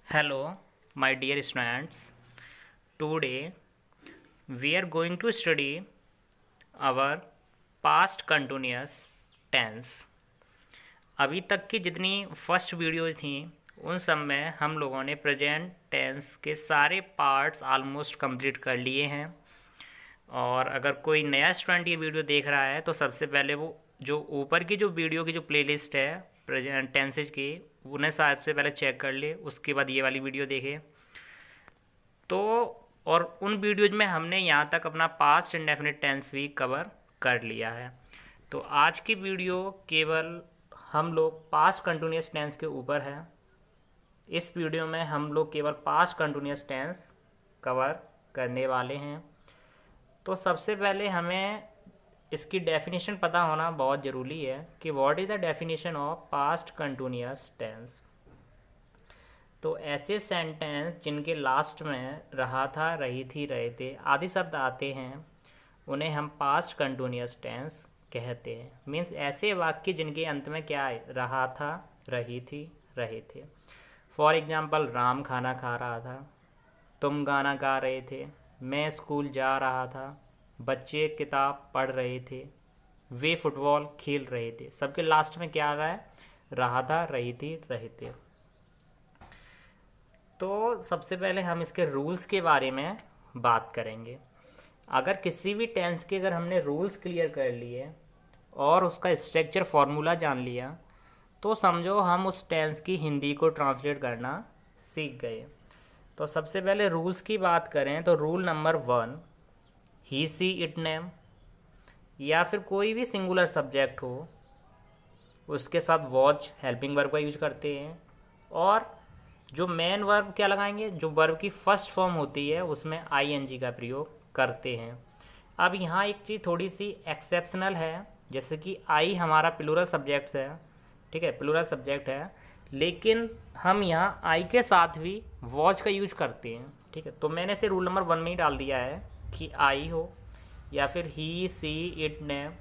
Hello, my dear students. Today we are going to study our past continuous tense. अभी तक की जितनी first videos थी उन सब में हम लोगों ने प्रेजेंट टेंस के सारे पार्ट्स ऑलमोस्ट कंप्लीट कर लिए हैं। और अगर कोई नया स्टूडेंट ये वीडियो देख रहा है तो सबसे पहले वो जो ऊपर की जो वीडियो की जो प्लेलिस्ट है प्रेजेंट टेंसेज की उन्हें सबसे पहले चेक कर ले, उसके बाद ये वाली वीडियो देखे। तो और उन वीडियोज में हमने यहाँ तक अपना पास्ट इंडेफिनिट टेंस भी कवर कर लिया है। तो आज की वीडियो केवल हम लोग पास्ट कंटिन्यूअस टेंस के ऊपर है। इस वीडियो में हम लोग केवल पास्ट कंटिन्यूअस टेंस कवर करने वाले हैं। तो सबसे पहले हमें इसकी डेफिनेशन पता होना बहुत ज़रूरी है कि what is the definition of past continuous tense. तो ऐसे सेंटेंस जिनके लास्ट में रहा था, रही थी, रहे थे आदि शब्द आते हैं उन्हें हम पास्ट कंटिन्यूअस टेंस कहते हैं। मीन्स ऐसे वाक्य जिनके अंत में क्या है, रहा था, रही थी, रहे थे। फॉर एग्जाम्पल, राम खाना खा रहा था, तुम गाना गा रहे थे, मैं स्कूल जा रहा था, बच्चे किताब पढ़ रहे थे, वे फुटबॉल खेल रहे थे। सबके लास्ट में क्या आ रहा है, रहा था, रही थी, रहे थे। तो सबसे पहले हम इसके रूल्स के बारे में बात करेंगे। अगर किसी भी टेंस के अगर हमने रूल्स क्लियर कर लिए और उसका स्ट्रक्चर फॉर्मूला जान लिया तो समझो हम उस टेंस की हिंदी को ट्रांसलेट करना सीख गए। तो सबसे पहले रूल्स की बात करें तो rule number 1, he see it name या फिर कोई भी सिंगुलर सब्जेक्ट हो उसके साथ वॉच हेल्पिंग वर्ब का यूज करते हैं। और जो मेन वर्ब क्या लगाएंगे, जो वर्ब की फर्स्ट फॉर्म होती है उसमें आईएनजी का प्रयोग करते हैं। अब यहाँ एक चीज़ थोड़ी सी एक्सेप्शनल है, जैसे कि आई हमारा प्लूरल सब्जेक्ट्स है, ठीक है, प्लूरल सब्जेक्ट है, लेकिन हम यहाँ आई के साथ भी वॉच का यूज करते हैं, ठीक है। तो मैंने इसे रूल नंबर 1 में ही डाल दिया है कि आई हो या फिर ही सी इट नेम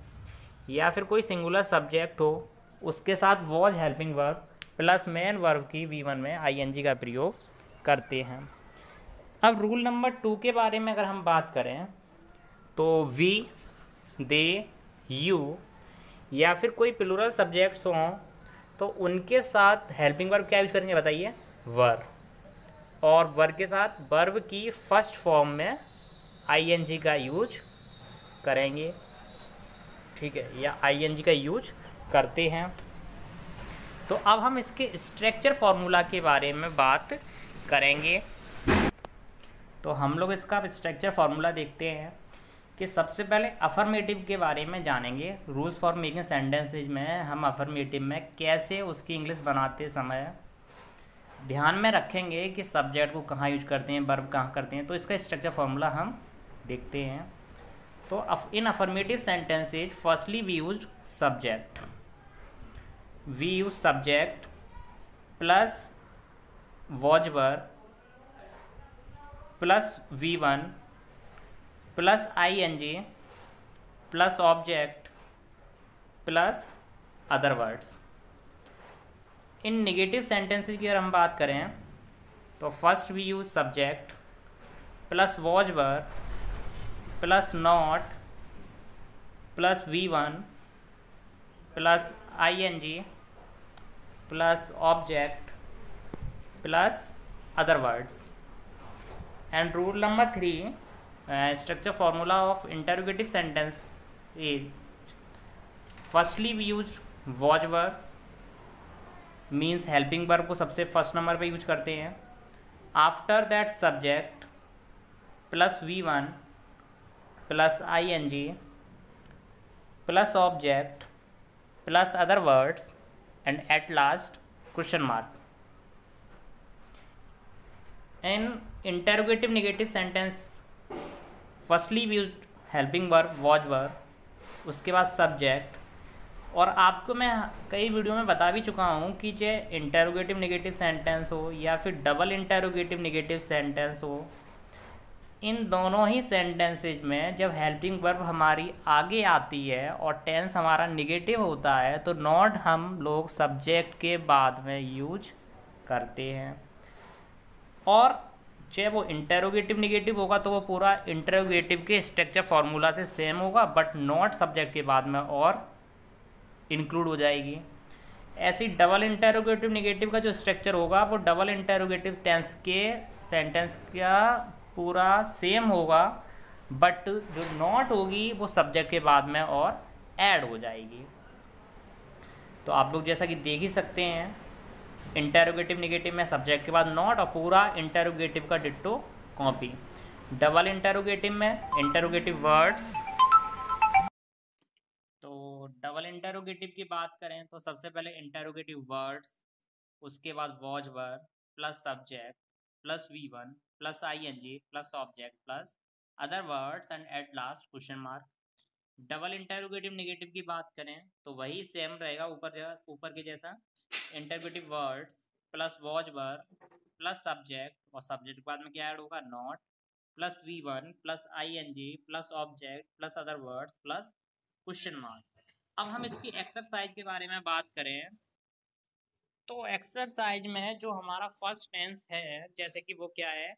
या फिर कोई सिंगुलर सब्जेक्ट हो उसके साथ watch helping verb plus main verb की V1 में आईएनजी का प्रयोग करते हैं। अब रूल नंबर 2 के बारे में अगर हम बात करें तो वी, दे, यू या फिर कोई प्लूरल सब्जेक्ट्स हों तो उनके साथ हेल्पिंग वर्ब क्या यूज करेंगे बताइए, वर। और वर के साथ वर्ब की फर्स्ट फॉर्म में आईएनजी का यूज करेंगे, ठीक है, या आईएनजी का यूज करते हैं। तो अब हम इसके स्ट्रक्चर फॉर्मूला के बारे में बात करेंगे। तो हम लोग इसका स्ट्रक्चर फॉर्मूला देखते हैं कि सबसे पहले अफर्मेटिव के बारे में जानेंगे। रूल्स फॉर मेकिंग सेंटेंसेज में हम अफर्मेटिव में कैसे उसकी इंग्लिश बनाते समय ध्यान में रखेंगे कि सब्जेक्ट को कहाँ यूज करते हैं, वर्ब कहाँ करते हैं। तो इसका स्ट्रक्चर फॉर्मूला हम देखते हैं। तो in affirmative sentences firstly we use subject, we use subject plus was verb plus V1 plus ING plus object plus other words. In negative sentences की अगर हम बात करें तो first we use subject plus was verb plus not plus V1 plus ING plus object plus other words. And rule number 3, structure formula of interrogative sentence is firstly we use was verb, means helping verb को सबसे first number पे use करते हैं। After that subject plus V1 plus ING plus object plus other words and at last question mark. In interrogative negative sentence firstly we use helping verb was verb, उसके बाद subject. और आपको मैं कई video में बता भी चुका हूँ कि चाहे इंटरोगेटिव नेगेटिव सेंटेंस हो या फिर डबल इंटरोगेटिव नेगेटिव सेंटेंस हो, इन दोनों ही सेंटेंसेज में जब हेल्पिंग वर्ब हमारी आगे आती है और टेंस हमारा नेगेटिव होता है तो नॉट हम लोग सब्जेक्ट के बाद में यूज करते हैं। और चाहे वो इंटेरोगेटिव निगेटिव होगा तो वो पूरा इंटेरोगेटिव के स्ट्रक्चर फार्मूला से सेम होगा, बट नॉट सब्जेक्ट के बाद में और इंक्लूड हो जाएगी। ऐसी डबल इंटेरोगेटिव निगेटिव का जो स्ट्रक्चर होगा वो डबल इंटेरोगेटिव टेंस के सेंटेंस का पूरा सेम होगा, बट जो नॉट होगी वो सब्जेक्ट के बाद में और ऐड हो जाएगी। तो आप लोग जैसा कि देख ही सकते हैं, इंटेरोगेटिव निगेटिव में सब्जेक्ट के बाद नॉट और पूरा इंटेरोगेटिव का डिट्टो कॉपी। डबल इंटेरोगेटिव में इंटेरोगेटिव वर्ड्स, तो डबल इंटेरोगेटिव की बात करें तो सबसे पहले इंटेरोगेटिव वर्ड्स, उसके बाद was verb plus subject plus V1 plus ING plus object plus other words and at last question mark. Double interrogative negative की बात करें तो वही सेम रहेगा ऊपर के जैसा, interrogative words plus was verb plus subject और सब्जेक्ट के बाद में क्या ऐड होगा, not plus V1 plus ING plus object plus other words plus question mark. अब हम इसकी एक्सरसाइज के बारे में बात करें तो एक्सरसाइज में जो हमारा फर्स्ट टेंस है, जैसे कि वो क्या है,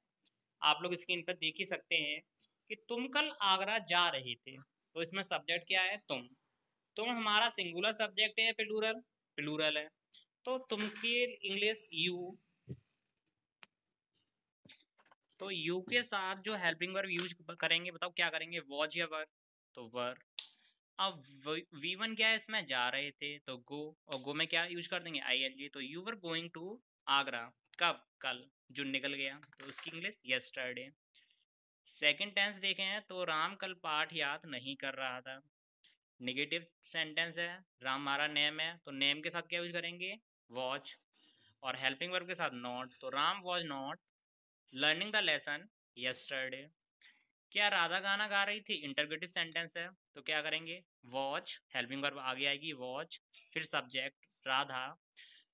आप लोग स्क्रीन पर देख ही सकते हैं कि तुम कल आगरा जा रहे थे। तो इसमें सब्जेक्ट क्या है, तुम हमारा सिंगुलर सब्जेक्ट है, प्लूरल प्लूरल है। तो तुम की इंग्लिश यू, तो यू के साथ जो हेल्पिंग वर्ब यूज करेंगे, बताओ क्या करेंगे, वॉज या वर, तो वर। अब V1 क्या है, इसमें जा रहे थे तो गो, और गो में क्या यूज कर देंगे, ING। तो you were going to Agra, कब, कल, जो निकल गया, तो उसकी इंग्लिश यस्टरडे। सेकंड टेंस देखें तो राम कल पाठ याद नहीं कर रहा था, नेगेटिव सेंटेंस है, राम हमारा नेम है तो नेम के साथ क्या यूज करेंगे, वॉच, और हेल्पिंग वर्ब के साथ नॉट, तो Ram was not learning the lesson yesterday. क्या राधा गाना गा रही थी, इंटरगेटिव सेंटेंस है तो क्या करेंगे, वॉच, हेल्पिंग वर्ब आगे आएगी वॉच, फिर सब्जेक्ट राधा,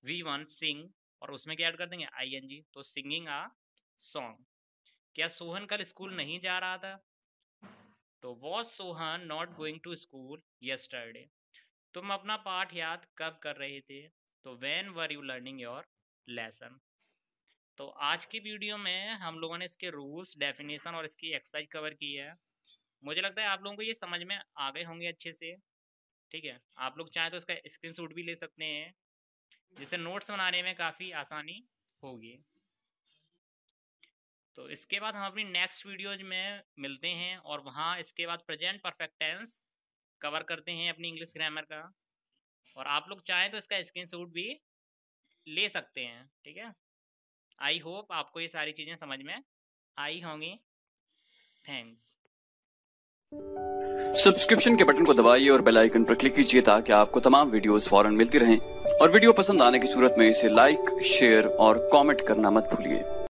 V1 सिंग, और उसमें क्या ऐड कर देंगे, ING, तो सिंगिंग आ सॉन्ग। क्या सोहन कल स्कूल नहीं जा रहा था, तो was Sohan not going to school yesterday. तुम अपना पाठ याद कब कर रहे थे, तो when were you learning your lesson. तो आज की वीडियो में हम लोगों ने इसके रूल्स, डेफिनेशन और इसकी एक्सरसाइज कवर की है। मुझे लगता है आप लोगों को ये समझ में आ गए होंगे अच्छे से, ठीक है। आप लोग चाहें तो इसका स्क्रीनशॉट भी ले सकते हैं, जिससे नोट्स बनाने में काफ़ी आसानी होगी। तो इसके बाद हम अपनी नेक्स्ट वीडियोज में मिलते हैं और वहाँ इसके बाद प्रेजेंट परफेक्ट टेंस कवर करते हैं अपनी इंग्लिश ग्रामर का, और आप लोग चाहें तो इसका स्क्रीनशॉट भी ले सकते हैं, ठीक है। आई होप आपको ये सारी चीज़ें समझ में आई होंगी। थैंक्स। सब्सक्रिप्शन के बटन को दबाइए और बेल आइकन पर क्लिक कीजिए ताकि आपको तमाम वीडियोस फौरन मिलती रहें, और वीडियो पसंद आने की सूरत में इसे लाइक, शेयर और कमेंट करना मत भूलिए।